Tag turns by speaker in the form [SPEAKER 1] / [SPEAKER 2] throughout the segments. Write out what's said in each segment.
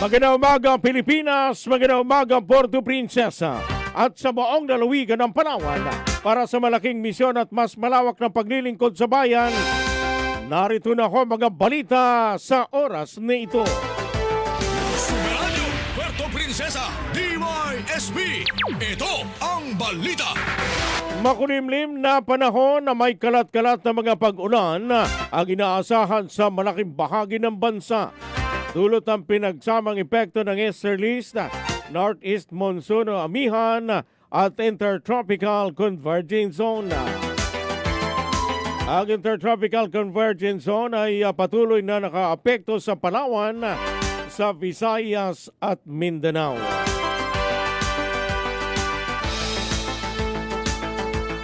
[SPEAKER 1] Magandang umaga Pilipinas, magandang umaga Puerto Princesa at sa buong lalawigan ng Palawan. Para sa malaking misyon at mas malawak na paglilingkod sa bayan, narito na ako mga balita sa oras na ito.
[SPEAKER 2] Sumerano, Puerto Princesa, DYSP. Ito ang balita.
[SPEAKER 1] Makulimlim na panahon na may kalat-kalat na mga pag-ulan ang inaasahan sa malaking bahagi ng bansa. Dulot ang pinagsamang epekto ng easterlies, northeast monsoon o amihan at intertropical convergence zone. Ang intertropical convergence zone ay patuloy na nakaapekto sa Palawan, sa Visayas at Mindanao.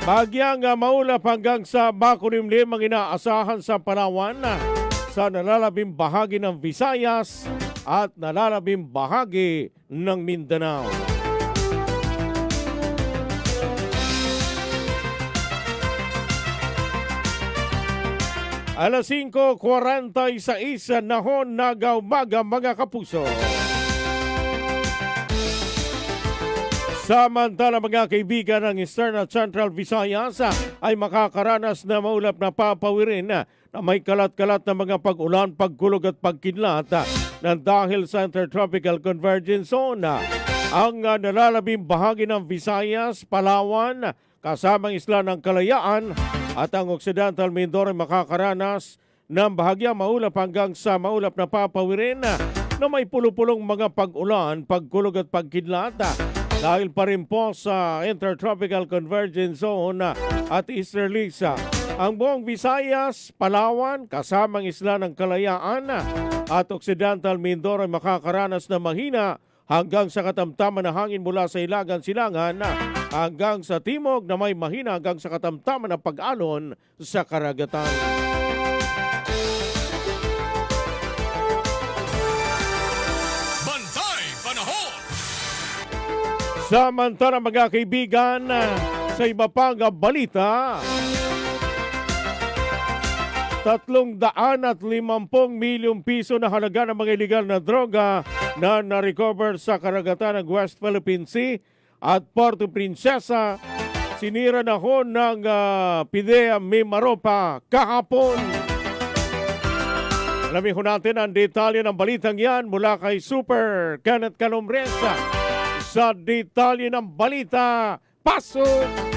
[SPEAKER 1] Bagyang maulap hanggang sa makulimlim ang inaasahan sa Palawan, sa nalalabing bahagi ng Visayas at nalalabing bahagi ng Mindanao. Alas 5:46 nahon nagaumaga mga kapuso. Samantala mga kaibigan ng Eastern at Central Visayas ay makakaranas na maulap na papawirin na may kalat-kalat na mga pag-ulan, pagkulog at pagkidlat na dahil sa Intertropical Convergence Zone. Ang nalalabing bahagi ng Visayas, Palawan, kasamang isla ng Kalayaan at ang Occidental Mindoro ay makakaranas ng bahagyang maulap hanggang sa maulap na papawirin na may pulupulong mga pag-ulan, pagkulog at pagkidlat. Dahil pa rin po sa Intertropical Convergence Zone at easterlies, ang buong Visayas, Palawan, kasamang isla ng Kalayaan at Occidental Mindoro ay makakaranas na mahina hanggang sa katamtaman na hangin mula sa Ilagan-Silangan hanggang sa timog na may mahina hanggang sa katamtaman na pag-alon sa karagatan. Samantala mga kaibigan, sa iba pang balita, 350 milyong piso na halaga ng mga iligal na droga na na-recover sa karagatan ng West Philippine Sea at Puerto Princesa, sinira na ho ng PIDEA Mimaropa kahapon. Alamin ho natin ang detalye ng balitang yan mula kay Super Kenneth Calumbresa. Sa detalye ng balita, pasok!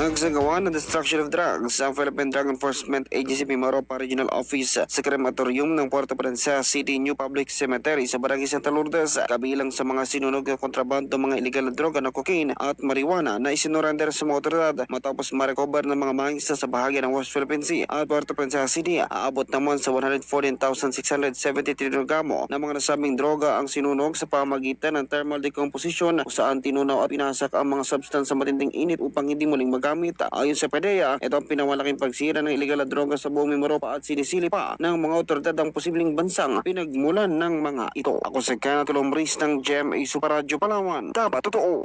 [SPEAKER 3] Nagsagawa ng destruction of drugs ang Philippine Drug Enforcement Agency Mimaropa Regional Office sa krematorium ng Puerto Princesa City New Public Cemetery sa Barangay Santa Lourdes, kabilang sa mga sinunog na kontrabando mga illegal na droga na cocaine at marijuana na isinurrender sa mga otoridad matapos ma-recover ng mga mangista sa bahagi ng West Philippine Sea at Puerto Princesa City. Aabot naman sa 114,673 kilogramo na mga nasabing droga ang sinunog sa pamagitan ng thermal decomposition kung saan tinunaw at pinasak ang mga substance sa matinding init upang hindi muling magamit. Ayon sa PIDEA, ito ang pinamalaking pagsira ng iligal na droga sa buong Mimaropa at sinisili pa ng mga otoridad ang posibleng bansang pinagmulan ng mga ito. Ako si Kenneth Calumbresa ng GMA Super Radio Palawan. Dapat totoo.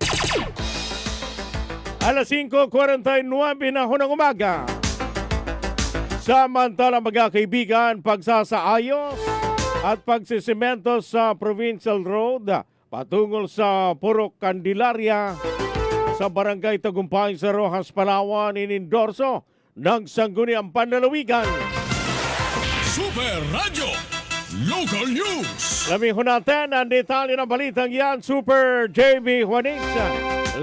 [SPEAKER 1] Alas 5:49 na ho ng umaga. Samantala mga kaibigan, pagsasaayos at pagsisemento sa Provincial Road patungol sa Purok Candelaria sa Barangay Tagumpay sa Rojas, Palawan, inendorso ng Sangguniang Panlalawigan.
[SPEAKER 2] Super Radio Local News.
[SPEAKER 1] Alamin ho natin ang detalye ng balitang yan, Super JB Juanix.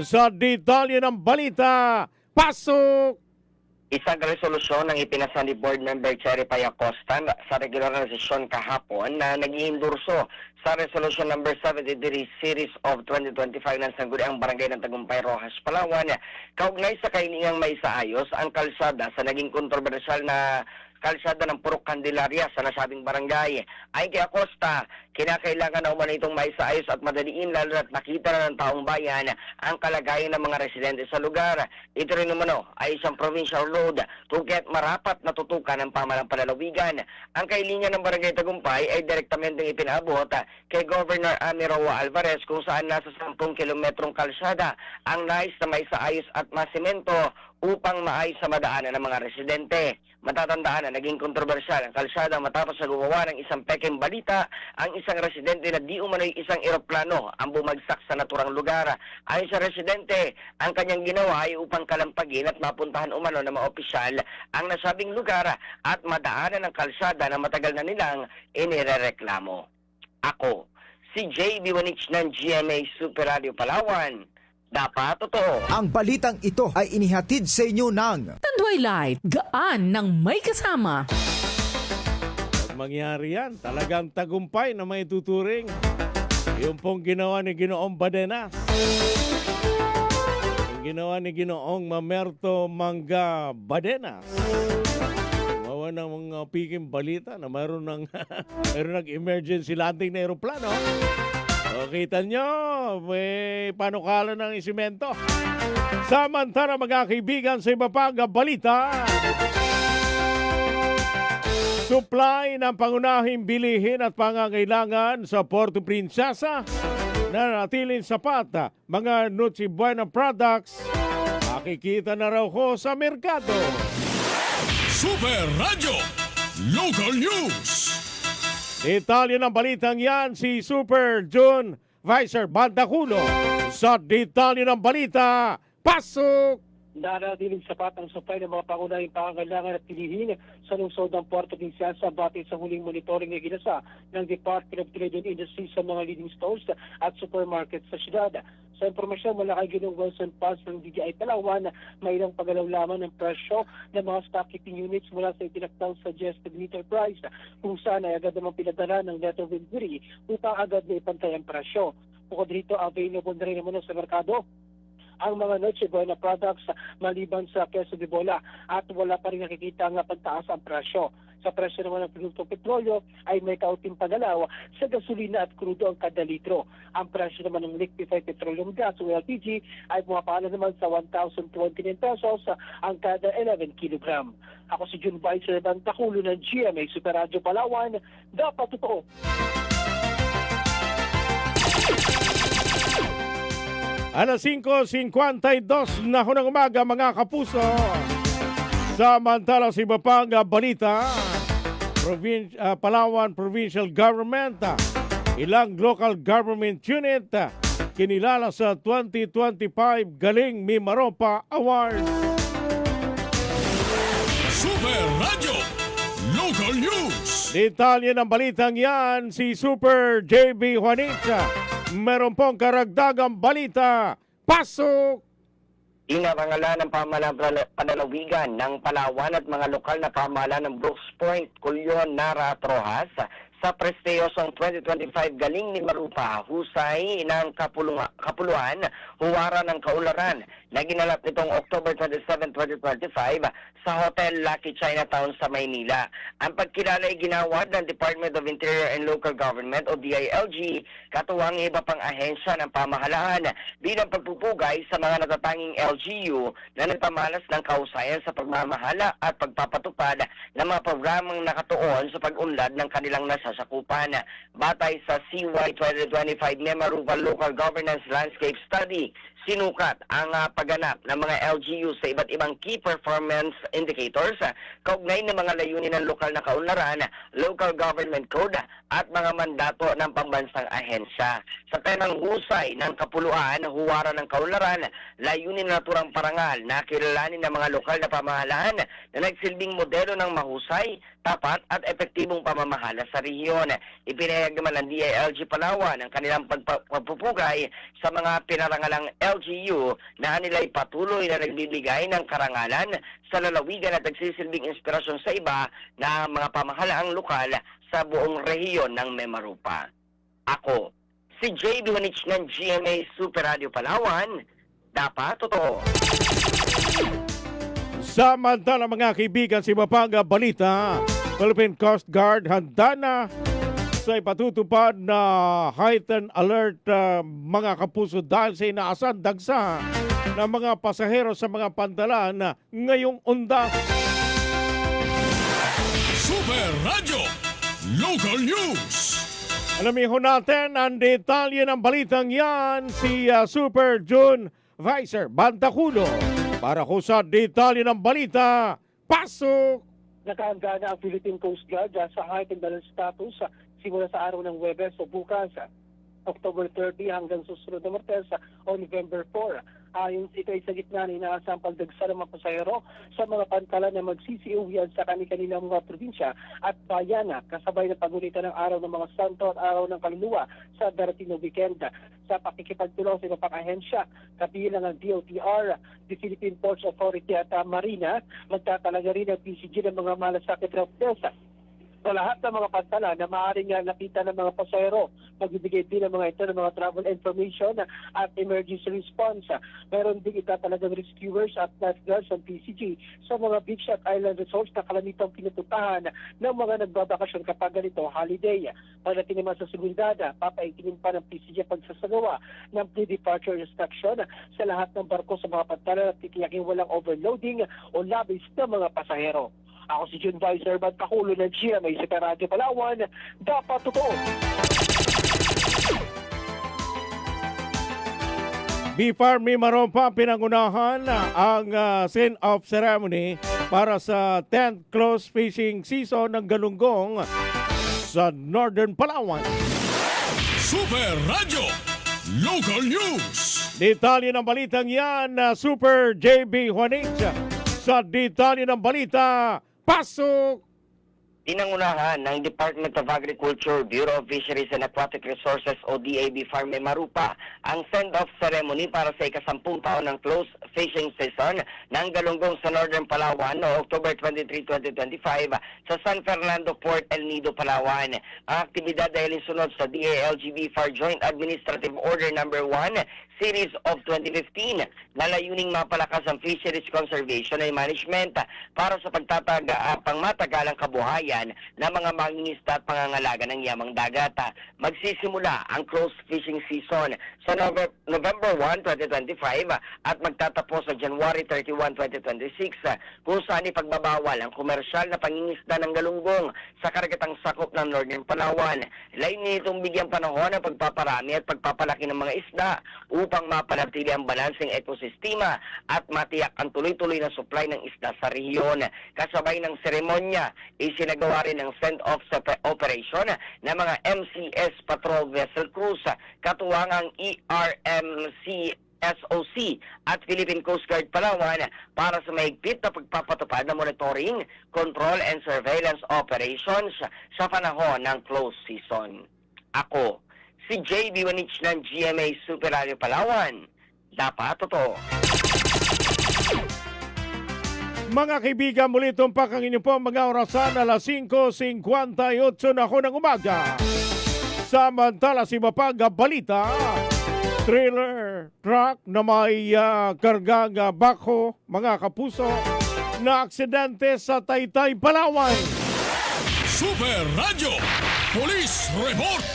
[SPEAKER 1] Sa detalye ng balita, pasok!
[SPEAKER 4] Isang resolusyon ng ipinasa ni Board Member Cherry Payacosta sa regular na sesyon kahapon na nag-iendorso sa Resolution number 73 Series of 2025 ng Sangguniang Barangay ng Tagumpay, Rojas, Palawan. Kaugnay sa kainingang maisaayos ang kalsada sa naging kontrobersyal na kalsada ng Purok Candelaria sa nasabing barangay. Ayon kay Acosta, kinakailangan na umano itong maisaayos at madaliin lalo at nakita na ng taong bayan ang kalagayan ng mga residente sa lugar. Ito rin umano ay isang provincial road kung kaya't marapat na tutukan ng pamahalang panlalawigan. Ang kailinya ng Barangay Tagumpay ay direktamente ipinaabot kay Governor Amy Roa Alvarez kung saan nasa 10 kilometrong kalsada ang nais na maisaayos at masemento upang maayos sa madaanan ng mga residente. Matatandaan na naging kontrobersyal ang kalsada matapos na gumawa ng isang pekeng balita ang isang residente na di umano'y isang eroplano ang bumagsak sa naturang lugar. Ayon sa residente, ang kanyang ginawa ay upang kalampagin at mapuntahan umano ng mga opisyal ang nasabing lugar at madaanan ng kalsada na matagal na nilang inirereklamo. Ako, si JB Wanich ng GMA Super Radio Palawan. Dapat totoo.
[SPEAKER 5] Ang balitang ito ay inihatid sa inyo ng
[SPEAKER 6] Tanduay Light, gaan ng may kasama.
[SPEAKER 1] Pag mangyari yan, talagang tagumpay na may tuturing. Yung pong ginawa ni Ginoong Badenas. Yung ginawa ni Ginoong Mamerto Mangga Badenas. Gumawa ng mga piking balita na mayroon ng emergency landing na aeroplano. O, kita nyo, may panukala ng isimento. Samantala, mga kaibigan, sa iba pang balita, supply ng pangunahing bilihin at pangangailangan sa Puerto Princesa na natiling sapat. Mga Noche Buena products, makikita na raw ko sa merkado.
[SPEAKER 2] Super Radio Local News.
[SPEAKER 1] Detalye ng balitang yan, si Super June Vicer Bandaculo. Sa detalye ng balita, pasok!
[SPEAKER 7] Nanatiling sapat ang supply ng mga pangunahing pangangailangan at pilihin sa lungsod ng Puerto Princesa batid sa huling monitoring na ginasa ng Department of Trade and Industry sa mga leading stores at supermarkets sa syudad. Sa impormasyon mula kay Ginong Wilson Paz ng DTI Palawan, may ilang pagalaw lamang ng presyo ng mga stock keeping units mula sa itinaktang suggested meter price kung saan ay agad namang pinadala ng letter of inquiry upang agad na ipantay ang presyo. Bukod dito, available na rin naman sa merkado ang mga Noche Buena products maliban sa queso de bola at wala pa rin nakikita ang pagtaas ang presyo. Sa presyo naman ng produktong petrolyo ay may kaunting pagalaw sa gasolina at krudo ang kada litro. Ang presyo naman ng liquefied petroleum gas o LPG ay pumapala naman sa 1,029 pesos ang kada 11 kilogram. Ako si June Vicer Bantaculo ng GMA Super Radio Palawan. Dapat totoo.
[SPEAKER 1] Alas 5:52 na ng umaga, mga kapuso. Samantala sa iba pang balita, Palawan Provincial Government, ilang local government unit kinilala sa 2025 Galing Mimaropa Awards.
[SPEAKER 2] Super Radio Local News.
[SPEAKER 1] Detalye ng balitang yan, si Super JB Juanita. Meron pong karagdagang balita. Pasok!
[SPEAKER 4] Inarangalan ng pamahalaan pananawigan ng Palawan at mga lokal na pamahalaan ng Brooks Point, Culyon, Nara at Rojas sa prestiyosong 2025 Galing ni Marupa, husay ng kapuluan, huwara ng kaularan na ginalap nitong October 27, 2025 sa Hotel Lucky Chinatown sa Maynila. Ang pagkilala ay ginawad ng Department of Interior and Local Government o DILG, katuwang iba pang ahensya ng pamahalaan bilang pagpupugay sa mga natatanging LGU na nagpamalas ng kahusayan sa pagmamahala at pagpapatupad ng mga programang nakatuon sa pag-unlad ng kanilang nasasakupan. Batay sa CY 2025 Nemarupa Local Governance Landscape Study, sinukat ang pagganap ng mga LGU sa iba't ibang key performance indicators, kaugnay ng mga layunin ng lokal na kaunlaran, local government code at mga mandato ng pambansang ahensya. Sa temang husay ng kapuluan, huwara ng kaunlaran, layunin na naturang parangal na kilalanin ng mga lokal na pamahalaan na nagsilbing modelo ng mahusay, tapat at epektibong pamamahala sa rehiyon. Ipinahayag naman ng DILG Palawan ang kanilang pagpupugay sa mga pinarangalang LGU na nila'y patuloy na nagbibigay ng karangalan sa lalawigan at nagsisilbing inspirasyon sa iba na mga pamahalaang lokal sa buong rehiyon ng Mimaropa. Ako, si JB Wanich ng GMA Super Radio Palawan. Dapat totoo.
[SPEAKER 1] Samantala, mga kaibigan, si Mapanga Balita, Philippine Coast Guard handa na sa ipatutupad na heightened alert, mga kapuso, dahil sa inaasan dagsa ng mga pasahero sa mga pandalan ngayong undas.
[SPEAKER 2] Super Radio Local News.
[SPEAKER 1] Alamin ho natin ang detalye ng balitang yan, si Super June Vicer Bantaculo. Para ko sa detalye ng balita, pasok!
[SPEAKER 7] Nakahanda na ang Philippine Coast Guard sa heightened alert status simula sa araw ng Huwebes o bukas, October 30 hanggang susunod na Martes o November 4. Ayon ito ay sa gitna ng inaasang pagdagsa ng mga pasahero sa mga pantalan na magsisiuwian sa kanilang mga probinsya at bayan kasabay ng pagunita ng araw ng mga santo at araw ng kaluluwa sa darating na weekend. Sa pakikipagtulong sa iba pang ahensya, kabilang ang DOTR, the Philippine Ports Authority at Marina, magtatalaga rin ang PCG ng mga malasakit na pesa sa lahat ng mga pantala na maaaring nakita ng mga pasahero. Magbibigay din ng mga ito ng mga travel information at emergency response. Meron din itatalagang rescuers at lifeguards ng PCG sa mga beach at island resorts na kalamitang pinupuntahan ng mga nagbabakasyon kapag ganito holiday. Pagdating naman sa seguridad, papaigtingin pa ng PCG pagsasagawa ng pre-departure inspection sa lahat ng barko sa mga pantala at titiyakin walang overloading o labis na mga pasahero. Ako si June Visor, Magpakulo ng GMA sa Radyo Palawan. Dapat totoo.
[SPEAKER 1] BFAR Mimarompa pinangunahan ang send-off ceremony para sa 10th close fishing season ng Galunggong sa Northern Palawan.
[SPEAKER 2] Super Radio Local News.
[SPEAKER 1] Detalye ng balitang yan, Super JB Juanich. Sa detalye ng balita, pasok!
[SPEAKER 4] Pinangunahan ng Department of Agriculture, Bureau of Fisheries and Aquatic Resources o DAB Farm Marupa ang send-off ceremony para sa ika-10 taon ng close fishing season ng Galunggong sa Northern Palawan no October 23, 2025 sa San Fernando Port, El Nido, Palawan. Ang aktibidad dahil sunod sa DALGB FAR Joint Administrative Order No. 1 Series of 2015 na layuning mapalakas ang fisheries conservation and management para sa pangmatagalang kabuhayan ng mga mangingisda at pangangalaga ng yamang dagat. Magsisimula ang close fishing season sa November 1, 2025 at magtatapos sa January 31, 2026 kung saan ipagbabawal ang komersyal na pangingisda ng galunggong sa karagatang sakop ng Northern Palawan. Layunin nitong bigyan panahon ang pagpaparami at pagpapalaki ng mga isda upang mapanatili ang balanseng ekosistema at matiyak ang tuloy-tuloy na supply ng isda sa rehiyon. Kasabay ng seremonya, isinagawa rin ang send-off sa operation ng mga MCS Patrol Vessel Cruise, katuwangang ERMC SOC at Philippine Coast Guard Palawan para sa mahigpit na pagpapatupad ng monitoring, control and surveillance operations sa panahon ng close season. Ako, si JB Juanich ng GMA Super Radio Palawan. Dapat totoo.
[SPEAKER 1] Mga kaibigan, muli tumpak ang inyo po mga orasan alas 5:58 na ako ng umaga. Samantala si Mapag balita, trailer truck na may kargang bako, mga kapuso, na aksidente sa Taytay, Palawan.
[SPEAKER 2] Super Radio Police Report.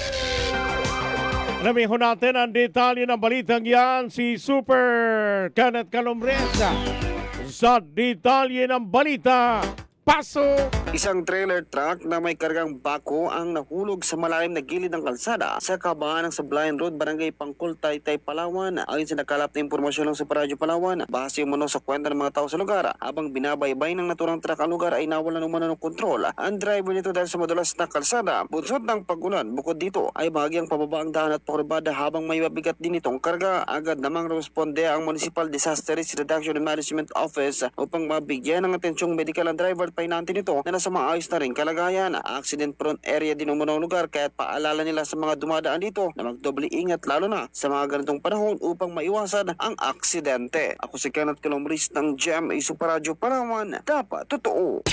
[SPEAKER 1] Alamihon natin ang detalye ng balitang yan, si Super Kenneth Calumbresa. Sa detalye ng balita, pasok!
[SPEAKER 3] Isang trailer truck na may kargang bako ang nahulog sa malalim na gilid ng kalsada sa kabahan ng Sablayan Road, Barangay Pangkol, Taytay, Palawan. Ayon sa nakalap na impormasyon ng Super Radio Palawan, base umano sa kwenta ng mga tao sa lugar, habang binabaybay ng naturang truck ang lugar ay nawalan umano ng kontrol ang driver nito dahil sa madulas na kalsada. Bunsod ng pagulan, bukod dito ay bahagyang pababa ang daan at pakurbada habang may mabigat din itong karga. Agad namang responde ang Municipal Disaster Risk Reduction and Management Office upang mabigyan ng atensyong medical ang driver at painante nito na nasa maayos na rin kalagayan. Accident-prone area din umano ang lugar, kaya't paalala nila sa mga dumadaan dito na magdoble ingat lalo na sa mga ganitong panahon upang maiwasan ang aksidente. Ako si Kenneth Calumbresa ng GMA Super Radio Palawan. Dapat totoo.